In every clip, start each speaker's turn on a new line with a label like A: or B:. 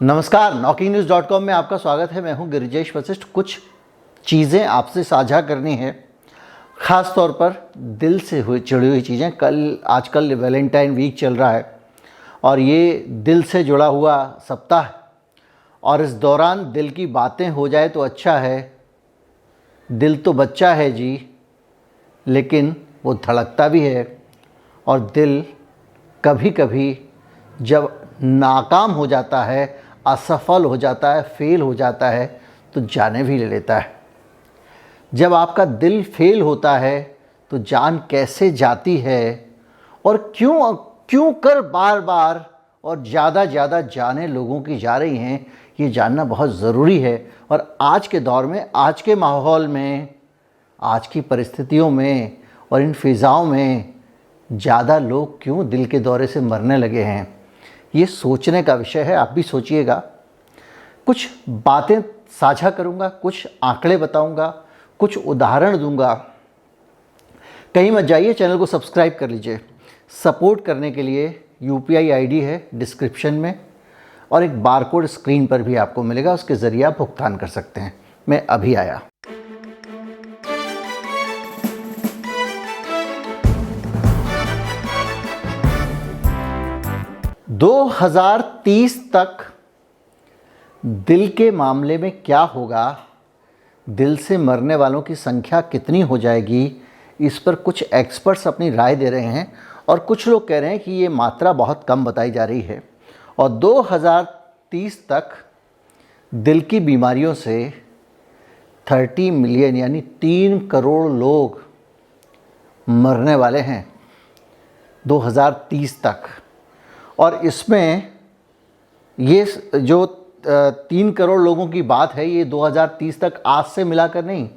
A: नमस्कार, NaukiNews.com में आपका स्वागत है। मैं हूं गिरिजेश वशिष्ठ। कुछ चीज़ें आपसे साझा करनी है, ख़ास तौर पर दिल से जुड़ी हुई चीज़ें। आजकल वैलेंटाइन वीक चल रहा है और ये दिल से जुड़ा हुआ सप्ताह है और इस दौरान दिल की बातें हो जाए तो अच्छा है। दिल तो बच्चा है जी, लेकिन वो धड़कता भी है और दिल कभी कभी जब नाकाम हो जाता है, असफल हो जाता है, फेल हो जाता है तो जाने भी ले लेता है। जब आपका दिल फेल होता है तो जान कैसे जाती है और क्यों कर बार बार और ज़्यादा जाने लोगों की जा रही हैं, ये जानना बहुत ज़रूरी है। और आज के दौर में, आज के माहौल में, आज की परिस्थितियों में और इन फ़िज़ाओं में ज़्यादा लोग क्यों दिल के दौरे से मरने लगे हैं, ये सोचने का विषय है। आप भी सोचिएगा। कुछ बातें साझा करूंगा, कुछ आंकड़े बताऊंगा, कुछ उदाहरण दूंगा। कहीं मत जाइए, चैनल को सब्सक्राइब कर लीजिए। सपोर्ट करने के लिए UPI ID है डिस्क्रिप्शन में और एक बारकोड स्क्रीन पर भी आपको मिलेगा, उसके ज़रिए आप भुगतान कर सकते हैं। मैं अभी आया। दो 2030 तक दिल के मामले में क्या होगा, दिल से मरने वालों की संख्या कितनी हो जाएगी, इस पर कुछ एक्सपर्ट्स अपनी राय दे रहे हैं और कुछ लोग कह रहे हैं कि ये मात्रा बहुत कम बताई जा रही है और 2030 तक दिल की बीमारियों से 30 मिलियन यानी 3 करोड़ लोग मरने वाले हैं 2030 तक। और इसमें ये जो 3 करोड़ लोगों की बात है, ये 2030 तक आज से मिलाकर नहीं,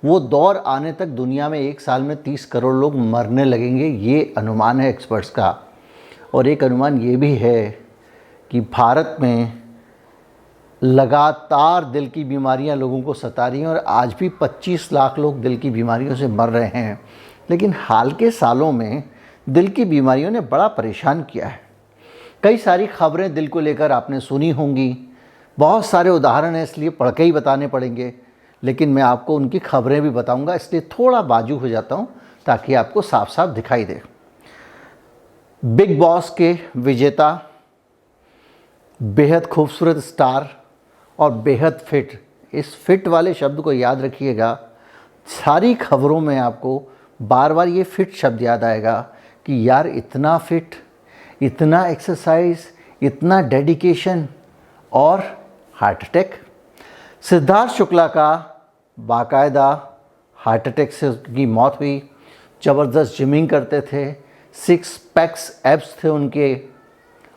A: वो दौर आने तक दुनिया में एक साल में 30 करोड़ लोग मरने लगेंगे, ये अनुमान है एक्सपर्ट्स का। और एक अनुमान ये भी है कि भारत में लगातार दिल की बीमारियां लोगों को सता रही हैं और आज भी 25 लाख लोग दिल की बीमारियों से मर रहे हैं। लेकिन हाल के सालों में दिल की बीमारियों ने बड़ा परेशान किया है। कई सारी खबरें दिल को लेकर आपने सुनी होंगी, बहुत सारे उदाहरण हैं, इसलिए पढ़ के ही बताने पड़ेंगे। लेकिन मैं आपको उनकी खबरें भी बताऊंगा, इसलिए थोड़ा बाजू हो जाता हूं ताकि आपको साफ साफ दिखाई दे। बिग बॉस के विजेता, बेहद खूबसूरत स्टार और बेहद फिट, इस फिट वाले शब्द को याद रखिएगा। सारी खबरों में आपको बार बार ये फिट शब्द याद आएगा कि यार इतना फिट, इतना एक्सरसाइज, इतना डेडिकेशन और हार्ट अटैक। सिद्धार्थ शुक्ला का बाकायदा हार्ट अटैक से उसकी मौत हुई। ज़बरदस्त जिमिंग करते थे, 6 पैक्स एब्स थे उनके।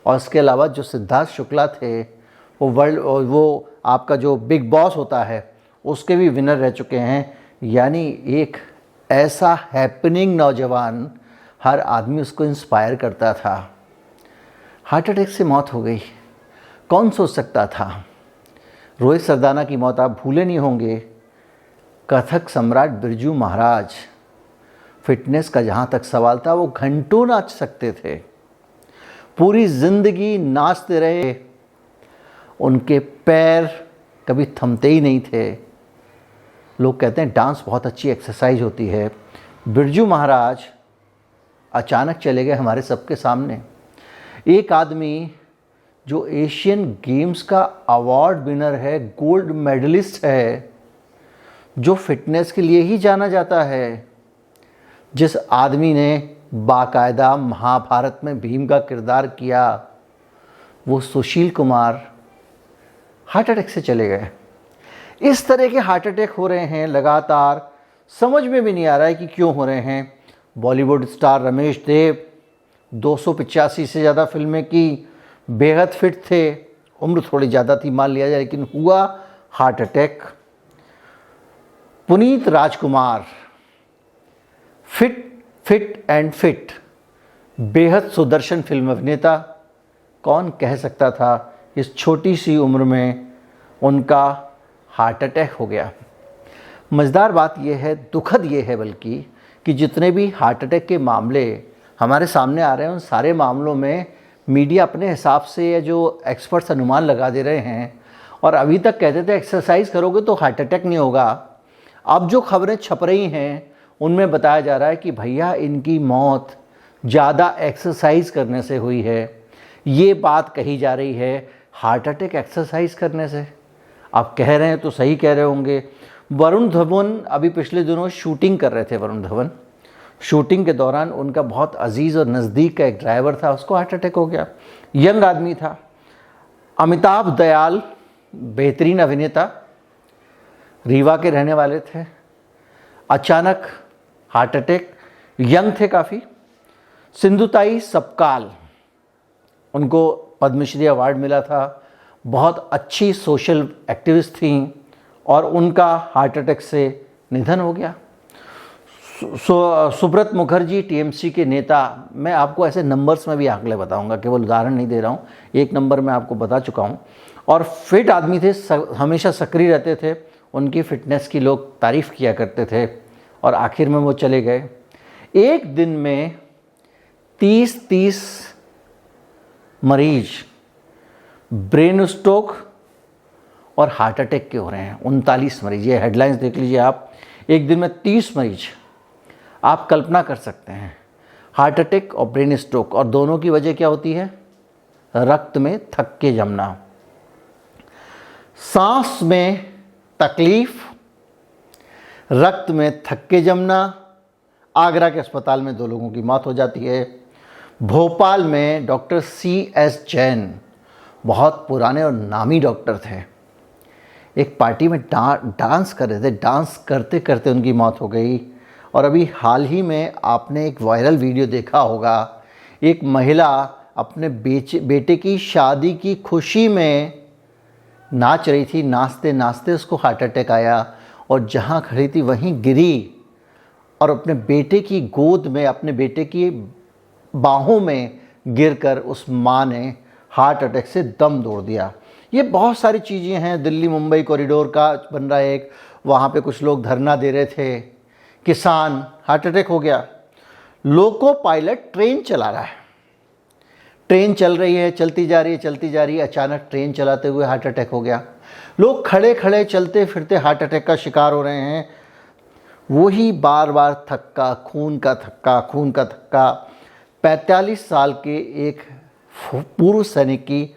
A: और इसके अलावा जो सिद्धार्थ शुक्ला थे वो आपका जो बिग बॉस होता है उसके भी विनर रह चुके हैं। यानी एक ऐसा हैपनिंग नौजवान, हर आदमी उसको इंस्पायर करता था। हार्ट अटैक से मौत हो गई, कौन सोच सकता था। रोहित सरदाना की मौत आप भूले नहीं होंगे। कथक सम्राट बिरजू महाराज, फिटनेस का जहाँ तक सवाल था वो घंटों नाच सकते थे, पूरी ज़िंदगी नाचते रहे, उनके पैर कभी थमते ही नहीं थे। लोग कहते हैं डांस बहुत अच्छी एक्सरसाइज होती है। बिरजू महाराज अचानक चले गए हमारे सबके सामने। एक आदमी जो एशियन गेम्स का अवार्ड विनर है, गोल्ड मेडलिस्ट है, जो फिटनेस के लिए ही जाना जाता है, जिस आदमी ने बाकायदा महाभारत में भीम का किरदार किया, वो सुशील कुमार हार्ट अटैक से चले गए। इस तरह के हार्ट अटैक हो रहे हैं लगातार, समझ में भी नहीं आ रहा है कि क्यों हो रहे हैं। बॉलीवुड स्टार रमेश देव 285 से ज़्यादा फिल्में की, बेहद फिट थे, उम्र थोड़ी ज़्यादा थी मान लिया जाए, लेकिन हुआ heart attack. Puneet Rajkumar fit and fit, बेहद सुदर्शन फिल्म अभिनेता, कौन कह सकता था इस छोटी सी उम्र में उनका हार्ट अटैक हो गया। मज़ेदार बात यह है, दुखद ये है बल्कि, कि जितने भी हार्ट अटैक के मामले हमारे सामने आ रहे हैं उन सारे मामलों में मीडिया अपने हिसाब से या जो एक्सपर्ट्स अनुमान लगा दे रहे हैं, और अभी तक कहते थे एक्सरसाइज करोगे तो हार्ट अटैक नहीं होगा। अब जो खबरें छप रही हैं उनमें बताया जा रहा है कि भैया इनकी मौत ज़्यादा एक्सरसाइज करने से हुई है। ये बात कही जा रही है हार्ट अटैक एक्सरसाइज करने से। आप कह रहे हैं तो सही कह रहे होंगे। वरुण धवन अभी पिछले दिनों शूटिंग कर रहे थे। वरुण धवन शूटिंग के दौरान उनका बहुत अजीज़ और नज़दीक का एक ड्राइवर था, उसको हार्ट अटैक हो गया। यंग आदमी था। अमिताभ दयाल बेहतरीन अभिनेता, रीवा के रहने वाले थे, अचानक हार्ट अटैक, यंग थे काफ़ी। सिंधुताई सपकाल, उनको पद्मश्री अवार्ड मिला था, बहुत अच्छी सोशल एक्टिविस्ट थीं और उनका हार्ट अटैक से निधन हो गया। सुब्रत मुखर्जी टीएमसी के नेता, मैं आपको ऐसे नंबर्स में भी आंकड़े बताऊंगा, केवल उदाहरण नहीं दे रहा हूँ, एक नंबर मैं आपको बता चुका हूँ। और फिट आदमी थे, हमेशा सक्रिय रहते थे, उनकी फिटनेस की लोग तारीफ़ किया करते थे और आखिर में वो चले गए। एक दिन में 30 मरीज ब्रेन स्ट्रोक और हार्ट अटैक के हो रहे हैं। 39 मरीज, ये हेडलाइंस देख लीजिए आप। एक दिन में 30 मरीज, आप कल्पना कर सकते हैं, हार्ट अटैक और ब्रेन स्ट्रोक, और दोनों की वजह क्या होती है? रक्त में थक्के जमना, सांस में तकलीफ, रक्त में थक्के जमना। आगरा के अस्पताल में 2 लोगों की मौत हो जाती है। भोपाल में डॉक्टर CS जैन, बहुत पुराने और नामी डॉक्टर थे, एक पार्टी में डांस कर रहे थे, डांस करते करते उनकी मौत हो गई। और अभी हाल ही में आपने एक वायरल वीडियो देखा होगा, एक महिला अपने बेटे की शादी की खुशी में नाच रही थी, नाचते नाचते उसको हार्ट अटैक आया और जहाँ खड़ी थी वहीं गिरी और अपने बेटे की गोद में, अपने बेटे की बाहों में गिरकर उस माँ ने हार्ट अटैक से दम तोड़ दिया। ये बहुत सारी चीज़ें हैं। दिल्ली मुंबई कॉरिडोर का बन रहा है एक, वहाँ पे कुछ लोग धरना दे रहे थे, किसान, हार्ट अटैक हो गया। लोको पायलट ट्रेन चला रहा है, ट्रेन चल रही है, चलती जा रही है, अचानक ट्रेन चलाते हुए हार्ट अटैक हो गया। लोग खड़े खड़े चलते फिरते हार्ट अटैक का शिकार हो रहे हैं। वही बार बार थक्का, खून का थक्का। 45 साल के एक पूर्व सैनिक की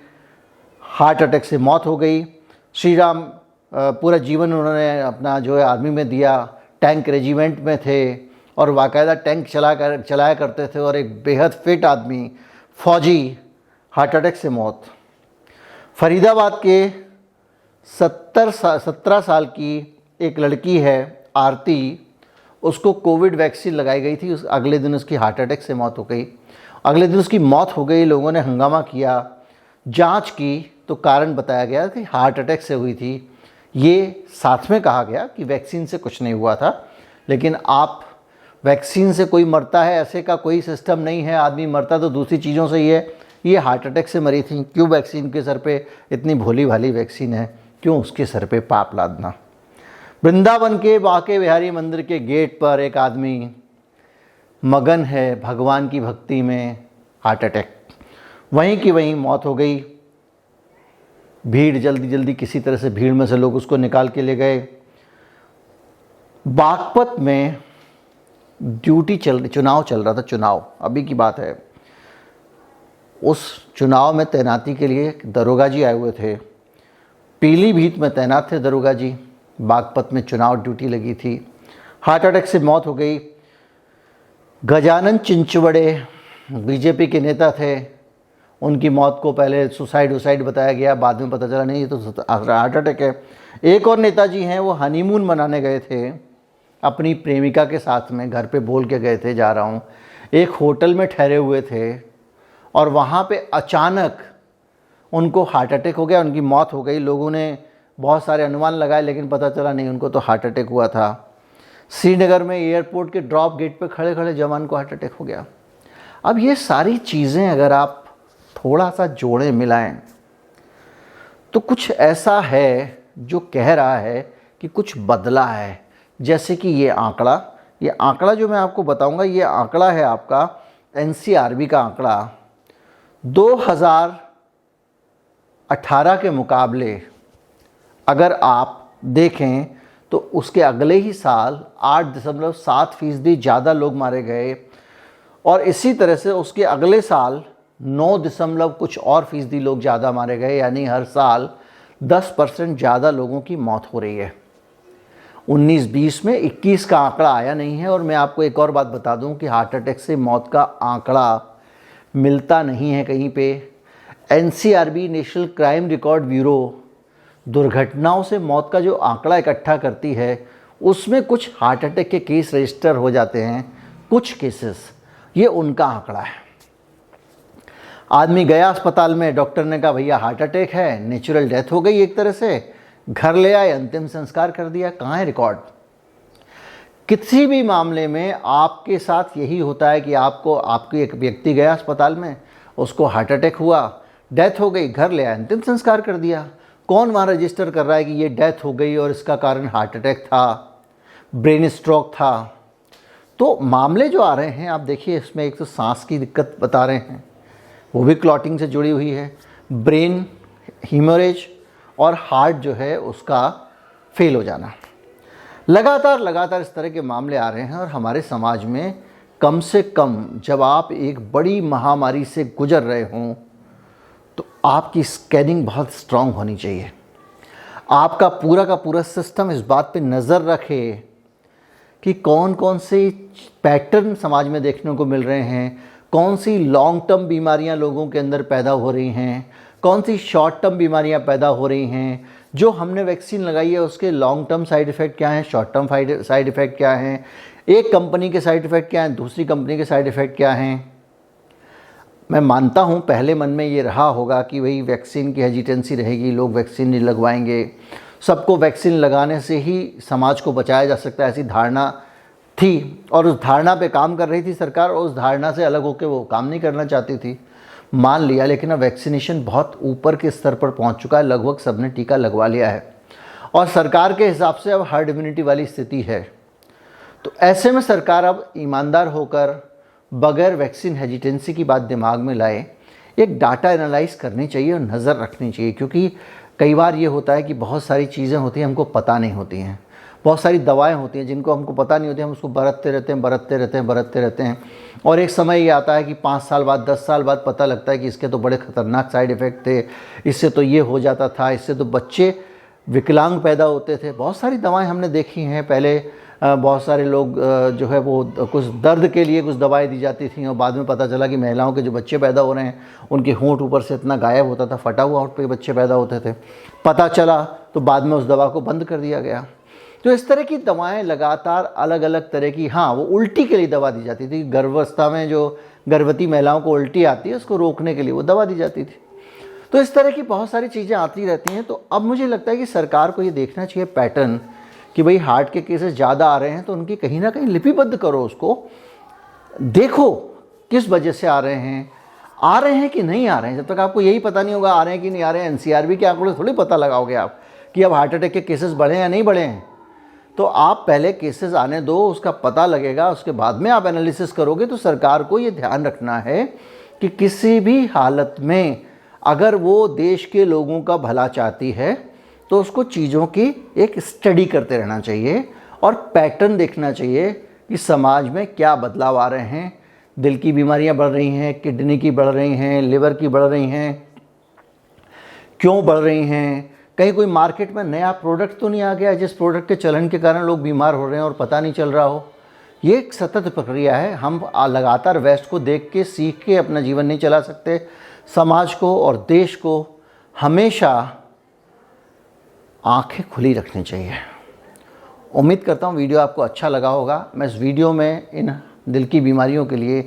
A: हार्ट अटैक से मौत हो गई। श्री राम पूरा जीवन उन्होंने अपना जो है आर्मी में दिया, टैंक रेजिमेंट में थे और बाकायदा टैंक चलाया करते थे, और एक बेहद फिट आदमी फौजी, हार्ट अटैक से मौत। फरीदाबाद के 17 साल की एक लड़की है आरती, उसको कोविड वैक्सीन लगाई गई थी, अगले दिन उसकी हार्ट अटैक से मौत हो गई। अगले दिन उसकी मौत हो गई। लोगों ने हंगामा किया, जांच की तो कारण बताया गया कि हार्ट अटैक से हुई थी। ये साथ में कहा गया कि वैक्सीन से कुछ नहीं हुआ था, लेकिन आप वैक्सीन से कोई मरता है ऐसे का कोई सिस्टम नहीं है। आदमी मरता तो दूसरी चीज़ों से ही है, ये हार्ट अटैक से मरी थी। क्यों वैक्सीन के सर पे, इतनी भोली भाली वैक्सीन है, क्यों उसके सर पे पाप लादना। वृंदावन के बांके बिहारी मंदिर के गेट पर एक आदमी मगन है भगवान की भक्ति में, हार्ट अटैक, वहीं की वहीं मौत हो गई। भीड़, जल्दी किसी तरह से भीड़ में से लोग उसको निकाल के ले गए। बागपत में चुनाव चल रहा था, चुनाव अभी की बात है। उस चुनाव में तैनाती के लिए दरोगा जी आए हुए थे, पीलीभीत में तैनात थे दरोगा जी, बागपत में चुनाव ड्यूटी लगी थी, हार्ट अटैक से मौत हो गई। गजानन चिंचवड़े बीजेपी के नेता थे, उनकी मौत को पहले सुसाइड बताया गया, बाद में पता चला नहीं ये तो हार्ट अटैक है। एक और नेताजी हैं, वो हनीमून मनाने गए थे अपनी प्रेमिका के साथ में, घर पे बोल के गए थे जा रहा हूँ, एक होटल में ठहरे हुए थे और वहाँ पे अचानक उनको हार्ट अटैक हो गया, उनकी मौत हो गई। लोगों ने बहुत सारे अनुमान लगाए लेकिन पता चला नहीं, उनको तो हार्ट अटैक हुआ था। श्रीनगर में एयरपोर्ट के ड्रॉप गेट पे खड़े खड़े जवान को हार्ट अटैक हो गया। अब ये सारी चीज़ें अगर आप थोड़ा सा जोड़ें मिलाएं तो कुछ ऐसा है जो कह रहा है कि कुछ बदला है। जैसे कि ये आंकड़ा जो मैं आपको बताऊंगा, ये आंकड़ा है आपका NCRB का आंकड़ा। 2018 के मुकाबले अगर आप देखें तो उसके अगले ही साल 8.7% ज़्यादा लोग मारे गए, और इसी तरह से उसके अगले साल 9 कुछ और फीसदी लोग ज़्यादा मारे गए, यानी हर साल 10% ज़्यादा लोगों की मौत हो रही है। 19-20 में 21 का आंकड़ा आया नहीं है। और मैं आपको एक और बात बता दूं कि हार्ट अटैक से मौत का आंकड़ा मिलता नहीं है कहीं पे। NCRB national crime record bureau दुर्घटनाओं से मौत का जो आंकड़ा इकट्ठा करती है उसमें कुछ हार्ट अटैक के केस रजिस्टर हो जाते हैं, कुछ केसेस, ये उनका आंकड़ा है। आदमी गया अस्पताल में, डॉक्टर ने कहा भैया हार्ट अटैक है, नेचुरल डेथ हो गई एक तरह से, घर ले आए, अंतिम संस्कार कर दिया। कहाँ है रिकॉर्ड? किसी भी मामले में आपके साथ यही होता है कि आपकी एक व्यक्ति गया अस्पताल में, उसको हार्ट अटैक हुआ, डेथ हो गई, घर ले आए, अंतिम संस्कार कर दिया। कौन वहाँ रजिस्टर कर रहा है कि ये डेथ हो गई और इसका कारण हार्ट अटैक था, ब्रेन स्ट्रोक था? तो मामले जो आ रहे हैं आप देखिए, इसमें एक तो सांस की दिक्कत बता रहे हैं, वो भी क्लॉटिंग से जुड़ी हुई है, ब्रेन हीमोरेज और हार्ट जो है उसका फेल हो जाना। लगातार इस तरह के मामले आ रहे हैं। और हमारे समाज में कम से कम जब आप एक बड़ी महामारी से गुजर रहे हों तो आपकी स्कैनिंग बहुत स्ट्रांग होनी चाहिए। आपका पूरा का पूरा सिस्टम इस बात पे नज़र रखे कि कौन कौन से पैटर्न समाज में देखने को मिल रहे हैं, कौन सी लॉन्ग टर्म बीमारियां लोगों के अंदर पैदा हो रही हैं, कौन सी शॉर्ट टर्म बीमारियां पैदा हो रही हैं, जो हमने वैक्सीन लगाई है उसके लॉन्ग टर्म साइड इफ़ेक्ट क्या हैं, शॉर्ट टर्म साइड इफ़ेक्ट क्या हैं, एक कंपनी के साइड इफ़ेक्ट क्या हैं, दूसरी कंपनी के साइड इफ़ेक्ट क्या हैं। मैं मानता हूँ पहले मन में ये रहा होगा कि वही वैक्सीन की हेजिटेंसी रहेगी, लोग वैक्सीन नहीं लगवाएंगे, सबको वैक्सीन लगाने से ही समाज को बचाया जा सकता है, ऐसी धारणा थी। और उस धारणा पे काम कर रही थी सरकार, और उस धारणा से अलग होकर वो काम नहीं करना चाहती थी, मान लिया। लेकिन अब वैक्सीनेशन बहुत ऊपर के स्तर पर पहुंच चुका है, लगभग सबने टीका लगवा लिया है और सरकार के हिसाब से अब हर्ड इम्यूनिटी वाली स्थिति है। तो ऐसे में सरकार अब ईमानदार होकर बगैर वैक्सीन हेजिटेंसी की बात दिमाग में लाए, एक डाटा एनालाइज करनी चाहिए और नज़र रखनी चाहिए। क्योंकि कई बार ये होता है कि बहुत सारी चीज़ें होती हैं हमको पता नहीं होती हैं, बहुत सारी दवाएं होती हैं जिनको हमको पता नहीं होती, हम उसको बरतते रहते हैं और एक समय ये आता है कि 5 साल बाद 10 साल बाद पता लगता है कि इसके तो बड़े ख़तरनाक साइड इफ़ेक्ट थे, इससे तो ये हो जाता था, इससे तो बच्चे विकलांग पैदा होते थे। बहुत सारी दवाएं हमने देखी हैं पहले। बहुत सारे लोग जो है वो कुछ दर्द के लिए कुछ दवाएं दी जाती थी और बाद में पता चला कि महिलाओं के जो बच्चे पैदा हो रहे हैं उनके होंठ ऊपर से इतना गायब होता था, फटा हुआ होंठ पे बच्चे पैदा होते थे। पता चला तो बाद में उस दवा को बंद कर दिया गया। तो इस तरह की दवाएं लगातार अलग अलग तरह की, हाँ वो उल्टी के लिए दवा दी जाती थी, गर्भावस्था में जो गर्भवती महिलाओं को उल्टी आती है उसको रोकने के लिए वो दवा दी जाती थी। तो इस तरह की बहुत सारी चीज़ें आती रहती हैं। तो अब मुझे लगता है कि सरकार को ये देखना चाहिए पैटर्न कि भाई हार्ट के केसेस ज़्यादा आ रहे हैं तो उनकी कहीं ना कहीं लिपिबद्ध करो, उसको देखो किस वजह से आ रहे हैं कि नहीं आ रहे हैं। जब तक आपको यही पता नहीं होगा आ रहे हैं कि नहीं आ रहे हैं, NCRB के आंकड़े थोड़ी पता लगाओगे आप कि अब हार्ट अटैक के केसेस बढ़े या नहीं बढ़े हैं। तो आप पहले केसेस आने दो, उसका पता लगेगा, उसके बाद में आप एनालिसिस करोगे। तो सरकार को ये ध्यान रखना है कि किसी भी हालत में अगर वो देश के लोगों का भला चाहती है तो उसको चीज़ों की एक स्टडी करते रहना चाहिए और पैटर्न देखना चाहिए कि समाज में क्या बदलाव आ रहे हैं। दिल की बीमारियां बढ़ रही हैं, किडनी की बढ़ रही हैं, लिवर की बढ़ रही हैं, क्यों बढ़ रही हैं? कहीं कोई मार्केट में नया प्रोडक्ट तो नहीं आ गया जिस प्रोडक्ट के चलन के कारण लोग बीमार हो रहे हैं और पता नहीं चल रहा हो। ये एक सतत प्रक्रिया है। हम लगातार वेस्ट को देख के सीख के अपना जीवन नहीं चला सकते। समाज को और देश को हमेशा आंखें खुली रखनी चाहिए। उम्मीद करता हूँ वीडियो आपको अच्छा लगा होगा। मैं इस वीडियो में इन दिल की बीमारियों के लिए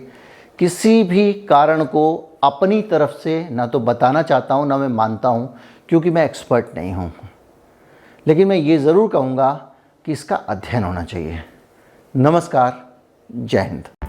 A: किसी भी कारण को अपनी तरफ से ना तो बताना चाहता हूँ ना मैं मानता हूँ, क्योंकि मैं एक्सपर्ट नहीं हूँ। लेकिन मैं ये ज़रूर कहूँगा कि इसका अध्ययन होना चाहिए। नमस्कार, जय हिंद।